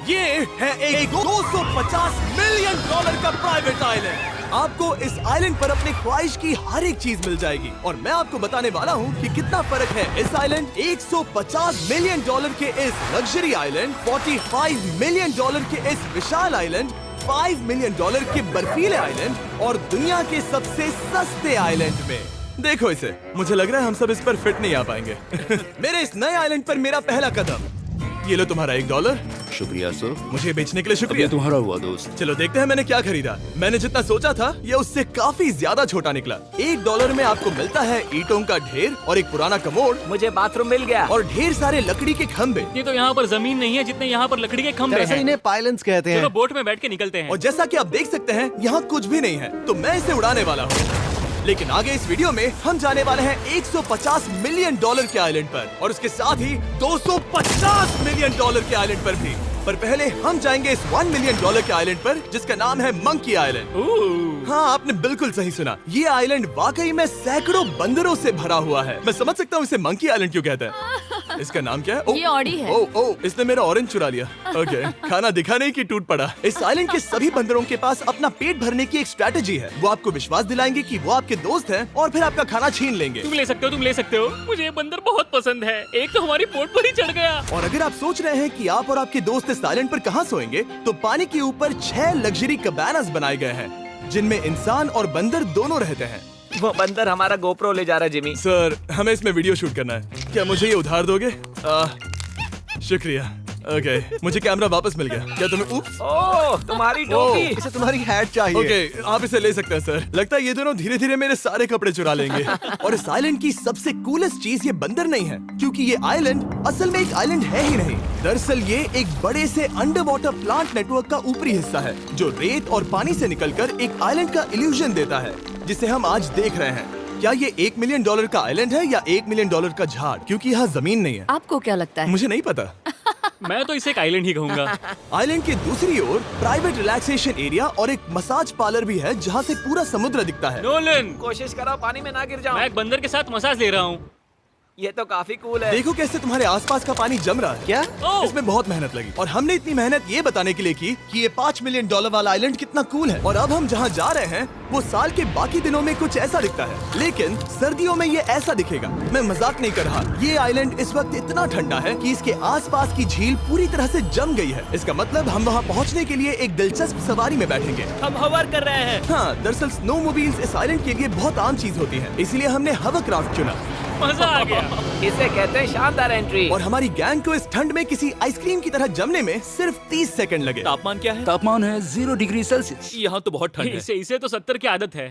ये है एक 250 मिलियन डॉलर का प्राइवेट आइलैंड। आपको इस आइलैंड पर अपनी ख्वाहिश की हर एक चीज मिल जाएगी और मैं आपको बताने वाला हूँ कि कितना फर्क है इस आइलैंड 150 मिलियन डॉलर के इस लग्जरी आइलैंड, 45 मिलियन डॉलर के इस विशाल आइलैंड, 5 मिलियन डॉलर के बर्फीले आइलैंड और दुनिया के सबसे सस्ते आइलैंड में। देखो इसे, मुझे लग रहा है हम सब इस पर फिट नहीं आ पाएंगे। मेरे इस नए आइलैंड पर मेरा पहला कदम। ये लो तुम्हारा $1। शुक्रिया सर। मुझे बेचने के लिए शुक्रिया। ये तुम्हारा हुआ दोस्त। चलो देखते हैं मैंने क्या खरीदा। मैंने जितना सोचा था ये उससे काफी ज्यादा छोटा निकला। $1 में आपको मिलता है ईंटों का ढेर और एक पुराना कमोड। मुझे बाथरूम मिल गया और ढेर सारे लकड़ी के खंभे। ये तो यहाँ पर जमीन नहीं है जितने यहाँ पर लकड़ी के खंभे हैं। इन्हें पाइलन्स कहते हैं। चलो बोट में बैठ के निकलते हैं। और जैसा कि आप देख सकते हैं यहाँ कुछ भी नहीं है, तो मैं इसे उड़ाने वाला हूँ। लेकिन आगे इस वीडियो में हम जाने वाले हैं 150 मिलियन डॉलर के आइलैंड पर और उसके साथ ही 250 मिलियन डॉलर के आइलैंड पर भी। पर पहले हम जाएंगे इस 1 मिलियन डॉलर के आइलैंड पर जिसका नाम है मंकी आइलैंड। हाँ, आपने बिल्कुल सही सुना। ये आइलैंड वाकई में सैकड़ों बंदरों से भरा हुआ है। मैं समझ सकता हूँ इसे मंकी आइलैंड क्यों कहते हैं। इसका नाम क्या है? ये ऑडी है। ओ, इसने मेरा ऑरेंज चुरा लिया। ओके, खाना दिखा नहीं कि टूट पड़ा। इस आइलैंड के सभी बंदरों के पास अपना पेट भरने की एक स्ट्रैटेजी है। वो आपको विश्वास दिलाएंगे कि वो आपके दोस्त हैं और फिर आपका खाना छीन लेंगे। तुम ले सकते हो, तुम ले सकते हो। मुझे ये बंदर बहुत पसंद है। एक तो हमारी बोट पर ही चढ़ गया। और अगर आप सोच रहे हैं कि आप और आपके दोस्त इस आइलैंड पर कहाँ सोएंगे, तो पानी के ऊपर 6 लग्जरी कबानास बनाए गए हैं जिनमें इंसान और बंदर दोनों रहते हैं। वो बंदर हमारा गोप्रो ले जा रहा है जिमी। सर, हमें इसमें वीडियो शूट करना है। क्या मुझे ये उधार दोगे? शुक्रिया। ओके, मुझे कैमरा वापस मिल गया। क्या तुम्हें? उप्स। ओह, तुम्हारी टोपी। इसे तुम्हारी हैट चाहिए। ओके, आप इसे ले सकते हैं सर। लगता है ये दोनों धीरे धीरे मेरे सारे कपड़े चुरा लेंगे। और इस आइलैंड की सबसे कूलेस्ट चीज ये बंदर नहीं है, क्योंकि ये आइलैंड असल में एक आइलैंड है ही नहीं। दरअसल ये एक बड़े से अंडर वाटर प्लांट नेटवर्क का ऊपरी हिस्सा है जो रेत और पानी से निकलकर एक आइलैंड का इल्यूजन देता है जिसे हम आज देख रहे हैं। क्या ये $1 मिलियन का आइलैंड है या $1 मिलियन का झाड़? क्योंकि यहाँ जमीन नहीं है। आपको क्या लगता है? मुझे नहीं पता। मैं तो इसे एक आइलैंड ही कहूँगा। आइलैंड के दूसरी ओर प्राइवेट रिलैक्सेशन एरिया और एक मसाज पार्लर भी है जहाँ से पूरा समुद्र दिखता है। नोलन, कोशिश करो पानी में ना गिर जाओ। मैं एक बंदर के साथ मसाज ले रहा हूँ। ये तो काफी कूल है। देखो कैसे तुम्हारे आसपास का पानी जम रहा है। क्या? इसमें बहुत मेहनत लगी और हमने इतनी मेहनत ये बताने के लिए की कि ये $5 मिलियन वाला आइलैंड कितना कूल है। और अब हम जहाँ जा रहे हैं वो साल के बाकी दिनों में कुछ ऐसा दिखता है, लेकिन सर्दियों में ये ऐसा दिखेगा। मैं मजाक नहीं कर रहा। ये आइलैंड इस वक्त इतना ठंडा है कि इसके आसपास की झील पूरी तरह से जम गई है। इसका मतलब हम वहाँ पहुँचने के लिए एक दिलचस्प सवारी में बैठेंगे। हम हवर कर रहे हैं। हाँ, दरअसल स्नोमोबाइल्स इस आइलैंड के लिए बहुत आम चीज होती है, इसलिए हमने हवरक्राफ्ट चुना। मजा आ गया। इसे कहते हैं शानदार एंट्री। और हमारी गैंग को इस ठंड में किसी आइसक्रीम की तरह जमने में सिर्फ 30 सेकंड लगे। तापमान क्या है? तापमान है 0 डिग्री सेल्सियस। यहाँ तो बहुत ठंड है। इसे तो 70 की आदत है।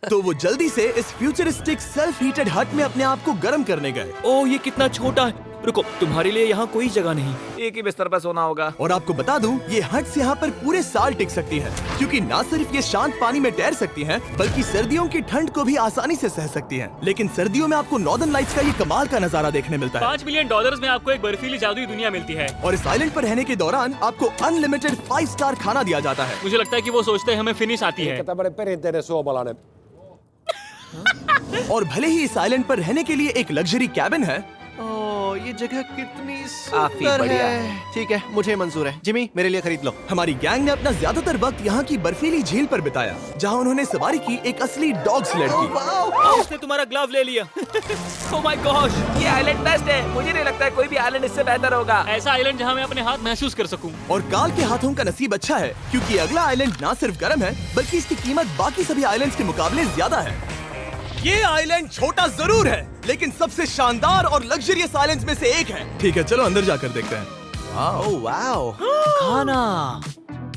तो वो जल्दी से इस फ्यूचरिस्टिक सेल्फ हीटेड हट में अपने आप को गर्म करने गए। ओह, ये कितना छोटा है। रुको, तुम्हारे लिए यहाँ कोई जगह नहीं। एक ही बिस्तर पर सोना होगा। और आपको बता दूं, ये हट्स यहाँ पर पूरे साल टिक सकती है, क्योंकि न सिर्फ ये शांत पानी में तैर सकती हैं, बल्कि सर्दियों की ठंड को भी आसानी से सह सकती हैं। लेकिन सर्दियों में आपको नॉर्दर्न लाइट्स का ये कमाल का नजारा देखने मिलता है। $5 मिलियन में आपको एक बर्फीली जादुई दुनिया मिलती है। और इस आइलैंड पर रहने के दौरान आपको अनलिमिटेड 5 स्टार खाना दिया जाता है। मुझे लगता है कि वो सोचते हैं हमें फिनिश आती है। tämmöinen perinteinen suomalainen. और भले ही इस आइलैंड पर रहने के लिए एक लग्जरी कैबिन है, ओह, ये जगह कितनी काफी सुंदर बढ़िया है। ठीक है, मुझे मंजूर है। जिमी, मेरे लिए खरीद लो। हमारी गैंग ने अपना ज्यादातर वक्त यहाँ की बर्फीली झील पर बिताया, जहाँ उन्होंने सवारी की एक असली डॉग स्लेड की। उसने तुम्हारा ग्लव ले लिया। ओह माय गॉश, ये आइलैंड बेस्ट है। मुझे नहीं लगता है कोई भी आइलैंड इससे बेहतर होगा। ऐसा आइलैंड जहाँ मैं अपने हाथ महसूस कर सकूं। और काल के हाथों का नसीब अच्छा है, क्योंकि अगला आइलैंड न सिर्फ गर्म है, बल्कि इसकी कीमत बाकी सभी आइलैंड्स के मुकाबले ज्यादा है। ये आइलैंड छोटा जरूर है, लेकिन सबसे शानदार और लग्जरियस आइलैंड्स में से एक है। ठीक है, चलो अंदर जाकर देखते हैं। ओह वाओ, खाना।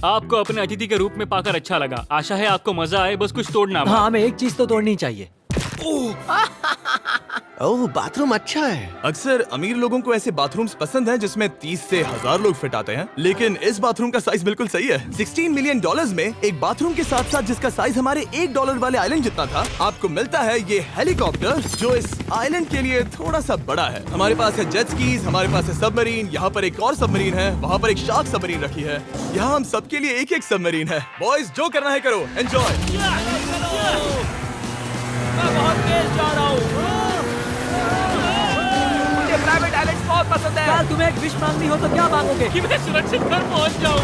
आपको अपने अतिथि के रूप में पाकर अच्छा लगा। आशा है आपको मजा आए, बस कुछ तोड़ना मत। हाँ, हमें एक चीज तो तोड़नी चाहिए। ओह, बाथरूम अच्छा है। अक्सर अमीर लोगों को ऐसे बाथरूम्स पसंद हैं जिसमें 30 से 1000 लोग फिट आते हैं, लेकिन इस बाथरूम का साइज बिल्कुल सही है। $16 मिलियन में एक बाथरूम के साथ साथ जिसका साइज हमारे $1 वाले आइलैंड जितना था, आपको मिलता है ये हेलीकॉप्टर, जो इस आइलैंड के लिए थोड़ा सा बड़ा है। हमारे पास है जेट स्कीज, हमारे पास है सबमरीन, यहाँ पर एक और सबमरीन है, वहाँ पर एक शार्क सबमरीन रखी है। यहाँ हम सबके लिए एक एक सबमरीन है। बॉयज, जो करना है करो, एंजॉय। मैं बहुत तेज जा रहा हूँ। मुझे प्राइवेट आइलैंड बहुत बहुत पसंद है। यार तुम्हें एक विश मांगनी हो तो क्या मांगोगे? कि मैं सुरक्षित घर पहुंच जाऊं।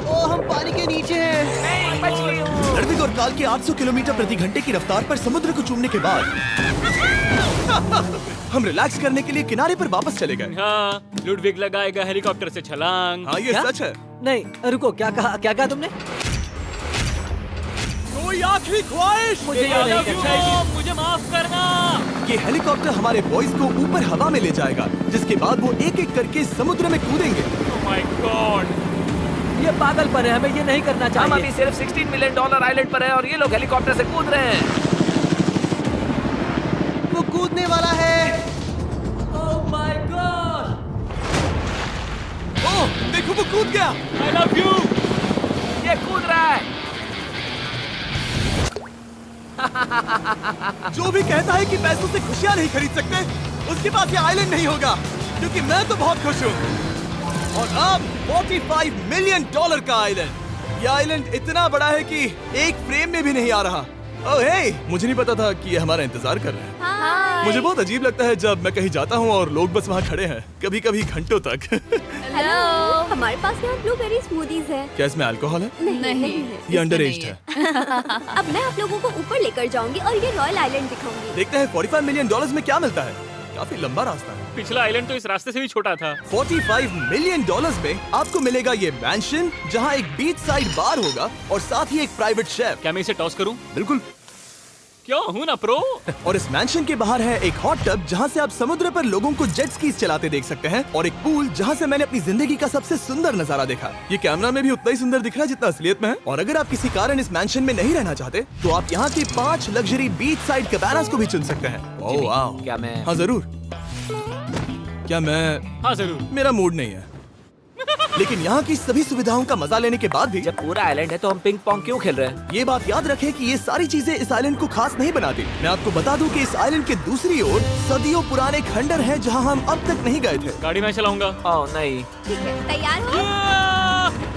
ओ हम पानी के नीचे हैं। नहीं, बच गई हूँ। लड़विक और काल की 800 किलोमीटर प्रति घंटे की रफ्तार पर समुद्र को चूमने के बाद हम रिलैक्स करने के लिए किनारे पर वापस चले गए। हाँ, लुडविग लगाएगा हेलीकॉप्टर से छलांग। हाँ ये क्या? सच है। नहीं रुको, क्या कहा तुमने? कोई आखिरी ख्वाहिश? मुझे ये नहीं करना चाहिए। मुझे माफ करना। ये हेलीकॉप्टर हमारे बॉयज को ऊपर हवा में ले जाएगा, जिसके बाद वो एक एक करके समुद्र में कूदेंगे। Oh my God! ये पागलपन है, हमें ये नहीं करना हम अभी चाहिए। सिर्फ $16 मिलियन आइलैंड पर हैं और ये लोग हेलीकॉप्टर से कूद रहे हैं। वो कूदने वाला है। Oh my God! ओह देखो वो कूद गया। I love you. ये कूद रहा है। जो भी कहता है कि पैसों से खुशियां नहीं खरीद सकते, उसके पास ये आइलैंड नहीं होगा, क्योंकि मैं तो बहुत खुश हूँ। और अब $45 मिलियन का आइलैंड। ये आइलैंड इतना बड़ा है कि एक फ्रेम में भी नहीं आ रहा। ओह हे, मुझे नहीं पता था कि ये हमारा इंतजार कर रहे हैं। मुझे बहुत अजीब लगता है जब मैं कहीं जाता हूँ और लोग बस वहाँ खड़े हैं, कभी कभी घंटों तक। हेलो, हमारे पास यहाँ ब्लूबेरी स्मूदीज है। क्या इसमें अल्कोहल है? नहीं है। ये अंडर एज है। अब मैं आप लोगों को ऊपर लेकर जाऊंगी और ये रॉयल आइलैंड दिखाऊंगी। देखते हैं $45 मिलियन में क्या मिलता है। काफी लंबा रास्ता है। पिछला आइलैंड तो इस रास्ते से भी छोटा था। $45 मिलियन में आपको मिलेगा ये मैंशन, जहाँ एक बीच साइड बार होगा और साथ ही एक प्राइवेट शेफ। क्या मैं इसे टॉस करूं? बिल्कुल। क्यों, हूं ना प्रो। और इस मैंशन के बाहर है एक हॉट टब, जहाँ से आप समुद्र पर लोगों को जेट स्कीज चलाते देख सकते हैं, और एक पूल जहाँ से मैंने अपनी जिंदगी का सबसे सुंदर नजारा देखा। ये कैमरा में भी उतना ही सुंदर दिख रहा है जितना असलियत में है। और अगर आप किसी कारण इस मैंशन में नहीं रहना चाहते, तो आप यहाँ की 5 लग्जरी बीच साइड कैबानास को भी चुन सकते हैं। ओह वाह। क्या मैं? हाँ जरूर। क्या मैं? हाँ जरूर। मेरा मूड नहीं है। लेकिन यहाँ की सभी सुविधाओं का मजा लेने के बाद भी जब पूरा आइलैंड है तो हम पिंग पोंग क्यों खेल रहे हैं? ये बात याद रखें कि ये सारी चीजें इस आइलैंड को खास नहीं बनाती। मैं आपको बता दूं कि इस आइलैंड के दूसरी ओर सदियों पुराने खंडर हैं, जहां हम अब तक नहीं गए थे। गाड़ी मैं चलाऊंगा। ओह नहीं। ठीक है, तैयार हो?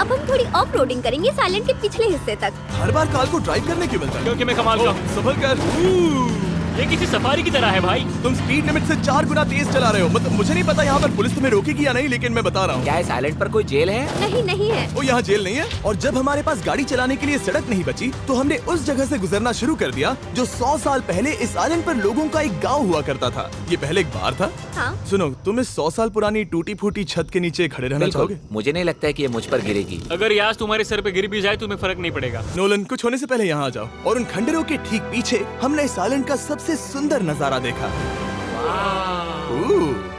अब हम थोड़ी ऑफ रोडिंग करेंगे इस आइलैंड के पिछले हिस्से तक। हर बार कार को ड्राइव करने क्यों मिलता है? क्योंकि मैं कमाल का हूं। संभल कर। ये किसी सफारी की तरह है भाई। तुम स्पीड लिमिट से 4 गुना तेज चला रहे हो। मतलब मुझे नहीं पता यहाँ पर पुलिस तुम्हें रोकेगी या नहीं, लेकिन मैं बता रहा हूँ। क्या इस आइलैंड पर कोई जेल है? नहीं है। वो यहाँ जेल नहीं है। और जब हमारे पास गाड़ी चलाने के लिए सड़क नहीं बची, तो हमने उस जगह से गुजरना शुरू कर दिया जो 100 साल पहले इस आइलैंड पर लोगों का एक गाँव हुआ करता था। ये पहले एक बार था। हाँ। सुनो, तुम इस 100 साल पुरानी टूटी फूटी छत के नीचे खड़े रहना चाहोगे? मुझे नहीं लगता है कि ये मुझ पर गिरेगी। अगर ये आज तुम्हारे सर पे गिर भी जाए तुम्हें फर्क नहीं पड़ेगा। नोलन, कुछ होने से पहले यहाँ आ जाओ। और उन खंडरों के ठीक पीछे हमने इस आइलैंड का सबसे सुंदर नजारा देखा।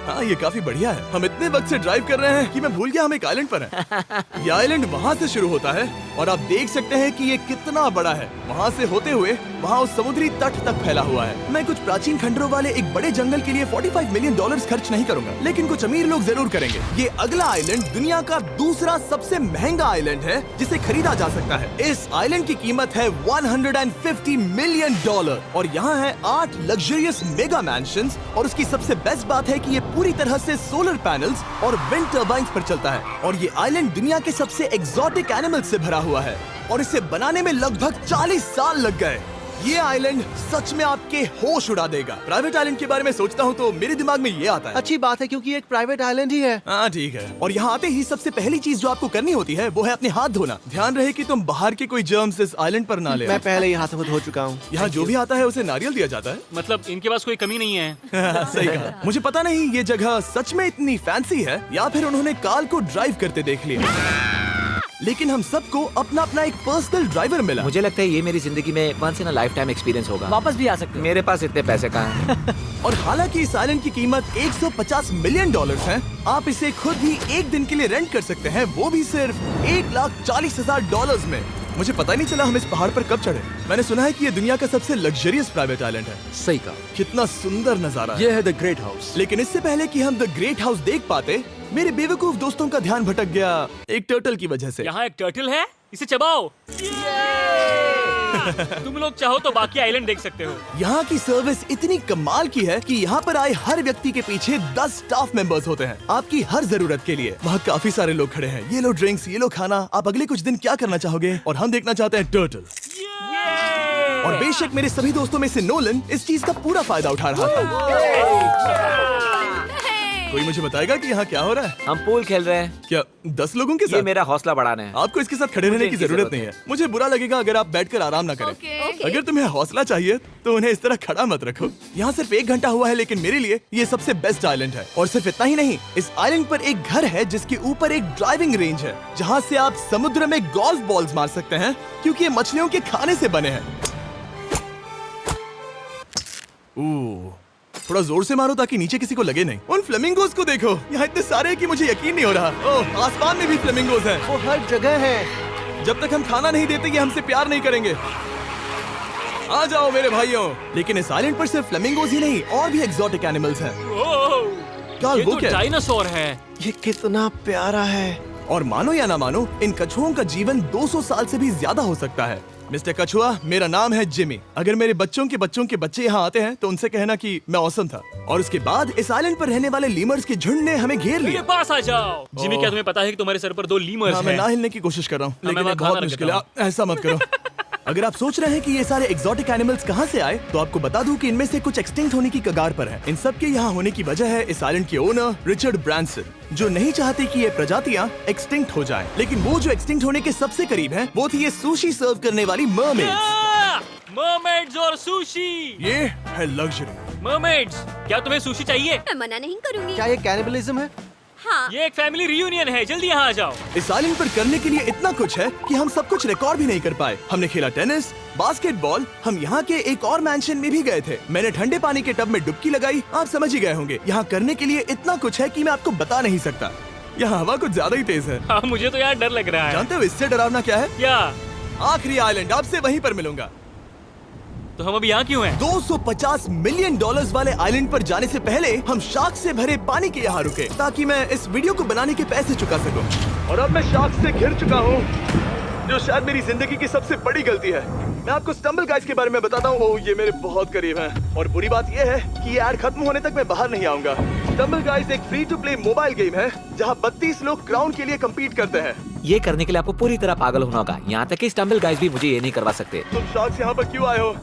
हाँ, ये काफी बढ़िया है। हम इतने वक्त से ड्राइव कर रहे हैं कि मैं भूल गया हम एक आइलैंड पर हैं। ये आइलैंड वहाँ से शुरू होता है और आप देख सकते हैं कि ये कितना बड़ा है। वहाँ से होते हुए वहाँ उस समुद्री तट तक फैला हुआ है। मैं कुछ प्राचीन खंडरों वाले एक बड़े जंगल के लिए $45 मिलियन खर्च नहीं करूंगा, लेकिन कुछ अमीर लोग जरूर करेंगे। ये अगला आइलैंड दुनिया का दूसरा सबसे महंगा आइलैंड है जिसे खरीदा जा सकता है। इस आइलैंड की कीमत है $150 मिलियन और यहाँ है 8 लग्जरियस मेगा मैंशंस। और उसकी सबसे बेस्ट बात है कि ये पूरी तरह से सोलर पैनल्स और विंड टर्बाइन्स पर चलता है। और ये आइलैंड दुनिया के सबसे एक्सोटिक एनिमल्स से भरा हुआ है और इसे बनाने में लगभग 40 साल लग गए। ये आइलैंड सच में आपके होश उड़ा देगा। प्राइवेट आइलैंड के बारे में सोचता हूँ तो मेरे दिमाग में ये आता है। अच्छी बात है क्योंकि एक प्राइवेट आइलैंड ही है। हाँ ठीक है। और यहाँ आते ही सबसे पहली चीज जो आपको करनी होती है वो है अपने हाथ धोना। ध्यान रहे कि तुम बाहर के कोई जर्म्स इस आइलैंड पर ना ले। मैं पहले ही हाथों को धो चुका हूँ। यहाँ जो भी आता है उसे नारियल दिया जाता है। मतलब इनके पास कोई कमी नहीं है। सही कहा। मुझे पता नहीं ये जगह सच में इतनी फैंसी है या फिर उन्होंने कार को ड्राइव करते देख लिया, लेकिन हम सबको अपना अपना एक पर्सनल ड्राइवर मिला। मुझे लगता है ये मेरी जिंदगी में once in a lifetime experience होगा। वापस भी आ सकते हो। मेरे पास इतने पैसे कहाँ हैं? और हालांकि इस आइलैंड की कीमत $150 मिलियन है, आप इसे खुद ही एक दिन के लिए रेंट कर सकते हैं, वो भी सिर्फ $1,40,000 में। मुझे पता ही नहीं चला हम इस पहाड़ पर कब चढ़े। मैंने सुना है कि ये दुनिया का सबसे लग्जरियस प्राइवेट आइलैंड है। सही कहा। कितना सुंदर नजारा है। ये है द ग्रेट हाउस। लेकिन इससे पहले कि हम द ग्रेट हाउस देख पाते, मेरे बेवकूफ दोस्तों का ध्यान भटक गया एक टर्टल की वजह से। यहाँ एक टर्टल है, इसे चबाओ। तुम लोग चाहो तो बाकी आइलैंड देख सकते हो। यहाँ की सर्विस इतनी कमाल की है कि यहाँ पर आए हर व्यक्ति के पीछे 10 स्टाफ मेंबर्स होते हैं आपकी हर जरूरत के लिए। वहाँ काफी सारे लोग खड़े हैं। ये लो ड्रिंक्स, ये लो खाना। आप अगले कुछ दिन क्या करना चाहोगे? और हम देखना चाहते हैं टर्टल। और बेशक मेरे सभी दोस्तों में से नोलन इस चीज का पूरा फायदा उठा रहा था। कोई मुझे बताएगा कि यहाँ क्या हो रहा है? हम पूल खेल रहे हैं। क्या 10 लोगों के ये साथ? मेरा हौसला बढ़ाना है। आपको इसके साथ खड़े रहने की इनकी जरूरत नहीं है। मुझे बुरा लगेगा अगर आप बैठकर आराम ना करें। अगर तुम्हें हौसला चाहिए तो उन्हें इस तरह खड़ा मत रखो। यहाँ सिर्फ 1 घंटा हुआ है, लेकिन मेरे लिए ये सबसे बेस्ट आइलैंड है। और सिर्फ इतना ही नहीं, इस आइलैंड पर एक घर है जिसके ऊपर एक ड्राइविंग रेंज है, जहाँ से आप समुद्र में गोल्फ बॉल्स मार सकते हैं, क्योंकि ये मछलियों के खाने से बने हैं। थोड़ा जोर से मारो ताकि नीचे किसी को लगे नहीं। उन फ्लेमिंगोज को देखो, यहाँ इतने सारे हैं कि मुझे यकीन नहीं हो रहा। ओह, आसमान में भी फ्लेमिंगोज हैं। वो हर जगह है। जब तक हम खाना नहीं देते ये हमसे प्यार नहीं करेंगे। आ जाओ मेरे भाइयों। लेकिन इस आइलैंड पर सिर्फ फ्लेमिंगोज ही नहीं, और भी एक्सोटिक एनिमल्स हैं। काल, ये वो तो क्या है? डायनासोर है। ये कितना प्यारा है। और मानो या ना मानो, इन कछुओं का जीवन 200 साल से भी ज्यादा हो सकता है। मिस्टर कछुआ, मेरा नाम है जिमी। अगर मेरे बच्चों के बच्चे यहाँ आते हैं तो उनसे कहना कि मैं औसम था। और उसके बाद इस आइलैंड पर रहने वाले लीमर्स के झुंड ने हमें घेर मेरे लिया। पास आ जाओ। जिमी, क्या तुम्हें पता है कि तुम्हारे सर पर 2 लीमर्स हाँ, मैं हैं? ना हिलने की कोशिश कर रहा हूँ, मैं लेकिन ये वहाँ बहुत खाना मुश्किल है। रख ऐसा मत करो। अगर आप सोच रहे हैं कि ये सारे एक्सोटिक एनिमल्स कहाँ से आए, तो आपको बता दूं कि इनमें से कुछ एक्सटिंक्ट होने की कगार पर हैं। इन सब के यहाँ होने की वजह है इस आइलैंड के ओनर रिचर्ड ब्रांसन, जो नहीं चाहते कि ये प्रजातियाँ एक्सटिंक्ट हो जाएं। लेकिन वो जो एक्सटिंक्ट होने के सबसे करीब हैं, वो थी ये सुशी सर्व करने वाली मरमेड्स। मरमेड्स और सुशी। ये है लग्जरी। मरमेड्स, क्या तुम्हें सुशी चाहिए? मैं मना नहीं करूंगी। क्या ये कैनिबलिज्म है? हाँ। ये एक फैमिली रियूनियन है, जल्दी यहाँ आ जाओ। इस आइलैंड पर करने के लिए इतना कुछ है कि हम सब कुछ रिकॉर्ड भी नहीं कर पाए। हमने खेला टेनिस, बास्केटबॉल, हम यहाँ के एक और मैंशन में भी गए थे। मैंने ठंडे पानी के टब में डुबकी लगाई। आप समझ ही गए होंगे, यहाँ करने के लिए इतना कुछ है कि मैं आपको बता नहीं सकता। यहाँ हवा कुछ ज्यादा ही तेज है। हाँ, मुझे तो यार डर लग रहा है। जानते हो इससे डरावना क्या है? क्या? आखिरी आइलैंड, आपसे वहीं पर मिलूंगा। तो हम अभी यहाँ क्यों हैं? $250 मिलियन वाले आइलैंड पर जाने से पहले हम शार्क से भरे पानी के यहाँ रुके, ताकि मैं इस वीडियो को बनाने के पैसे चुका सकूं। और अब मैं शार्क से घिर चुका हूँ, जो शायद मेरी जिंदगी की सबसे बड़ी गलती है। मैं आपको स्टम्बल गाइस के बारे में बताता हूँ। ओह, ये मेरे बहुत करीब हैं। और बुरी बात ये है कि ये ऐड खत्म होने तक मैं बाहर नहीं आऊंगा। स्टम्बल गाइस एक free to play mobile game है, जहाँ 32 लोग क्राउन के लिए कम्पीट करते हैं। ये करने के लिए आपको पूरी तरह पागल होना होगा। यहाँ तक कि स्टम्बल गाइस भी मुझे ये नहीं करवा सकते। तुम शार्क्स यहाँ पर क्यों आए हो?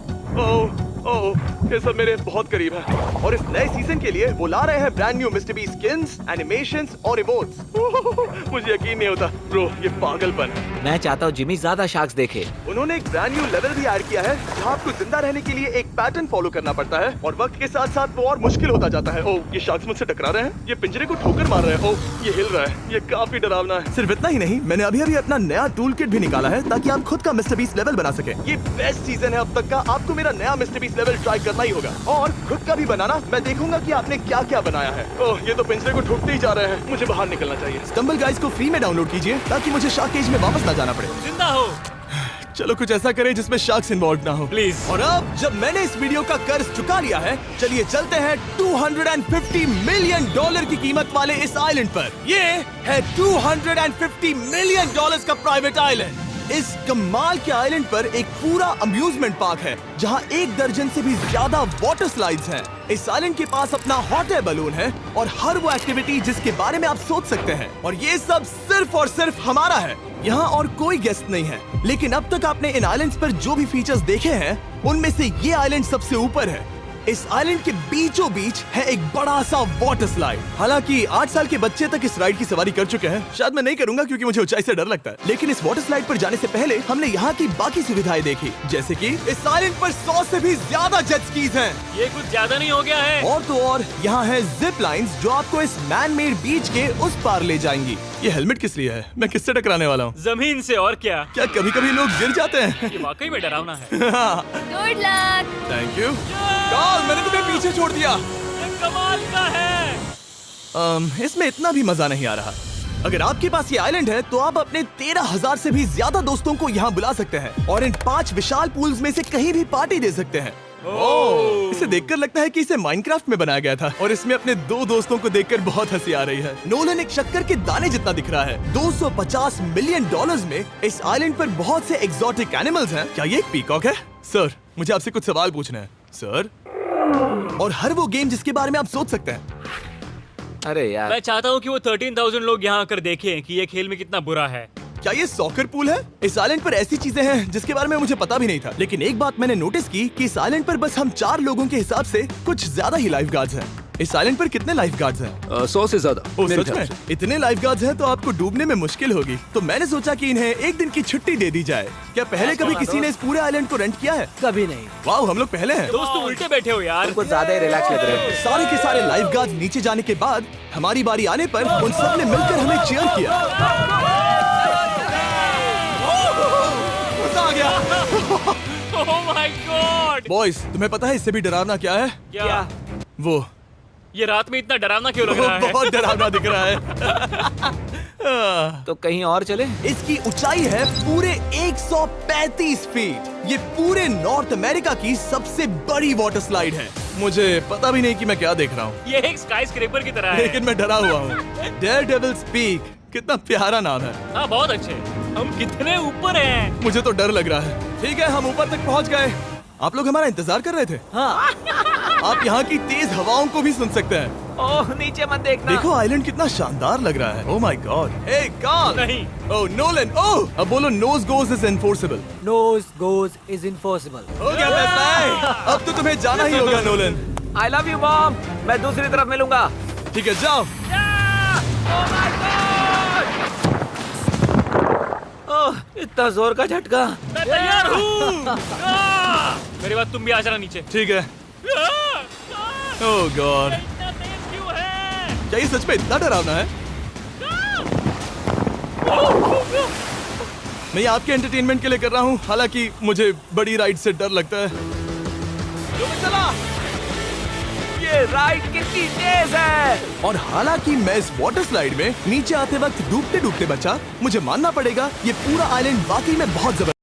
ओह, ये सब मेरे बहुत करीब है। और इस नए सीजन के लिए वो ला रहे हैं brand new mister beast skins, animations और इमोट्स। मुझे यकीन नहीं होता ब्रो, ये पागलपन। मैं चाहता हूँ जिमी ज्यादा शार्क्स देखे। उन्होंने एक ब्रांड न्यू लेवल भी ऐड किया है, जहाँ आपको जिंदा रहने के लिए एक पैटर्न फॉलो करना पड़ता है, और वक्त के साथ साथ वो और मुश्किल होता जाता है। ओह, ये शार्क्स मुझसे टकरा रहे हैं, ये पिंजरे को ठोकर मार रहे हैं। ओह, ये हिल रहा है, ये काफी डरावना है। सिर्फ इतना ही नहीं, मैंने अभी अपना नया टूल किट भी निकाला है, ताकि आप खुद का मिस्टर बीस्ट लेवल बना सके। ये बेस्ट सीजन है अब तक का। आपको मेरा नया मिस्टर बीस्ट लेवल ट्राई करना ही होगा, और खुद का भी बनाना। मैं देखूंगा कि आपने क्या क्या बनाया है। ओह, ये तो पिंजरे को ठोकते ही जा रहे हैं। मुझे बाहर निकलना चाहिए। स्टम्बल गाइस को फ्री में डाउनलोड कीजिए, ताकि मुझे शार्क केज में वापस ना जाना पड़े। जिंदा हो। चलो कुछ ऐसा करें जिसमें शार्क्स इन्वॉल्व ना हो, प्लीज। और अब जब मैंने इस वीडियो का कर्ज चुका लिया है, चलिए चलते हैं $250 मिलियन की कीमत वाले इस आइलैंड पर। ये है $250 मिलियन का प्राइवेट आइलैंड। इस कमाल के आइलैंड पर एक पूरा अम्यूजमेंट पार्क है, जहां 1 दर्जन से भी ज्यादा वाटर स्लाइड्स हैं। इस आइलैंड के पास अपना हॉट एयर बलून है, और हर वो एक्टिविटी जिसके बारे में आप सोच सकते हैं। और ये सब सिर्फ और सिर्फ हमारा है। यहाँ और कोई गेस्ट नहीं है। लेकिन अब तक आपने इन आइलैंड्स पर जो भी फीचर्स देखे हैं, उनमें से ये आइलैंड सबसे ऊपर है। इस आइलैंड के बीचों बीच है एक बड़ा सा वाटर स्लाइड। हालांकि 8 साल के बच्चे तक इस राइड की सवारी कर चुके हैं। शायद मैं नहीं करूंगा क्योंकि मुझे ऊंचाई से डर लगता है। लेकिन इस वाटर स्लाइड पर जाने से पहले हमने यहाँ की बाकी सुविधाएं देखी, जैसे कि इस आइलैंड पर 100 से भी ज्यादा जेट स्कीज हैं। ये कुछ ज्यादा नहीं हो गया है? और तो और यहाँ है जिप लाइन्स, जो आपको इस मैन मेड बीच के उस पार ले जाएंगी। ये हेलमेट किस लिए है? मैं किससे टकराने वाला हूँ? जमीन से, और क्या? क्या कभी कभी लोग गिर जाते हैं? ये वाकई में डरावना है। Good luck. Thank you. Carl, मैंने तुम्हें पीछे छोड़ दिया। ये कमाल का है। इसमें इतना भी मजा नहीं आ रहा। अगर आपके पास ये आइलैंड है, तो आप अपने 13,000 से भी ज्यादा दोस्तों को यहाँ बुला सकते हैं, और इन 5 विशाल पूल्स में से कहीं भी पार्टी दे सकते हैं। ओह, इसे देखकर लगता है कि इसे माइनक्राफ्ट में बनाया गया था, और इसमें अपने 2 दोस्तों को देखकर बहुत हंसी आ रही है। नोलन एक शक्कर के दाने जितना दिख रहा है। $250 मिलियन में इस आइलैंड पर बहुत से एक्सोटिक एनिमल्स हैं। क्या ये एक पीकॉक है? सर, मुझे आपसे कुछ सवाल पूछना है सर। और हर वो गेम जिसके बारे में आप सोच सकते हैं। अरे यार, मैं चाहता हूँ कि वो 13,000 लोग यहाँ आकर देखें कि ये खेल में कितना बुरा है। क्या ये सॉकर पूल है? इस आइलैंड पर ऐसी चीजें हैं जिसके बारे में मुझे पता भी नहीं था। लेकिन एक बात मैंने नोटिस की कि इस आइलैंड पर बस हम 4 लोगों के हिसाब से कुछ ज्यादा ही लाइफ गार्ड्स हैं। इस आइलैंड पर कितने लाइफ गार्ड्स हैं? 100 से ज्यादा ओ मेरे सच ख्याल में? से। इतने लाइफ गार्ड्स हैं तो आपको डूबने में मुश्किल होगी। तो मैंने सोचा कि इन्हें एक दिन की छुट्टी दे दी जाए। क्या पहले कभी किसी ने इस पूरे आइलैंड को रेंट किया है? कभी नहीं। वाह, हम लोग पहले हैं। दोस्त तुम उल्टे बैठे हो यार। कुछ ज्यादा ही रिलैक्स लग रहे हो। सारे के सारे लाइफ गार्ड्स नीचे जाने के बाद हमारी बारी आने पर उन सब ने मिलकर हमें चीयर किया। मजा आ गया। ओह माय गॉड। बॉयज, तुम्हें पता है इससे भी डरावना क्या है? क्या? वो ये रात में इतना डरावना क्यों लग रहा है? बहुत डरावना दिख रहा है। तो कहीं और चले? इसकी ऊंचाई है पूरे 135 फीट। ये पूरे नॉर्थ अमेरिका की सबसे बड़ी वाटर स्लाइड है। मुझे पता भी नहीं कि मैं क्या देख रहा हूँ, ये एक स्काई स्क्रेपर की तरह है। लेकिन मैं डरा हुआ हूँ। डेयरडेविल्स पीक, कितना प्यारा नाम है। हाँ बहुत अच्छे। हम कितने ऊपर हैं? मुझे तो डर लग रहा है। ठीक है, हम ऊपर तक पहुँच गए। आप लोग हमारा इंतजार कर रहे थे। हाँ। आप यहाँ की तेज हवाओं को भी सुन सकते हैं। ओह नीचे मत देखना। देखो आइलैंड कितना शानदार लग रहा है। Oh my god. Hey Karl. नहीं। Oh Nolan. ओह, अब बोलो nose goes is enforceable. Nose goes is enforceable. हो गया फैसला है। अब तो तुम्हें जाना ही होगा Nolan. I love you mom. मैं दूसरी तरफ मिलूंगा। ठीक है, जाओ। ओह इतना जोर का झटका। मैं तैयार हूँ। मेरे बाद तुम भी आ जाना नीचे। ठीक है। ओह गॉड, इतना तेज क्यों है? क्या ये सच में इतना डरावना है? मैं ये आपके एंटरटेनमेंट के लिए कर रहा हूँ, हालांकि मुझे बड़ी राइड से डर लगता है। चला। ये राइड कितनी तेज है। और हालांकि मैं इस वाटर स्लाइड में नीचे आते वक्त डूबते डूबते बचा, मुझे मानना पड़ेगा ये पूरा आइलैंड वाकई में बहुत जबरदस्त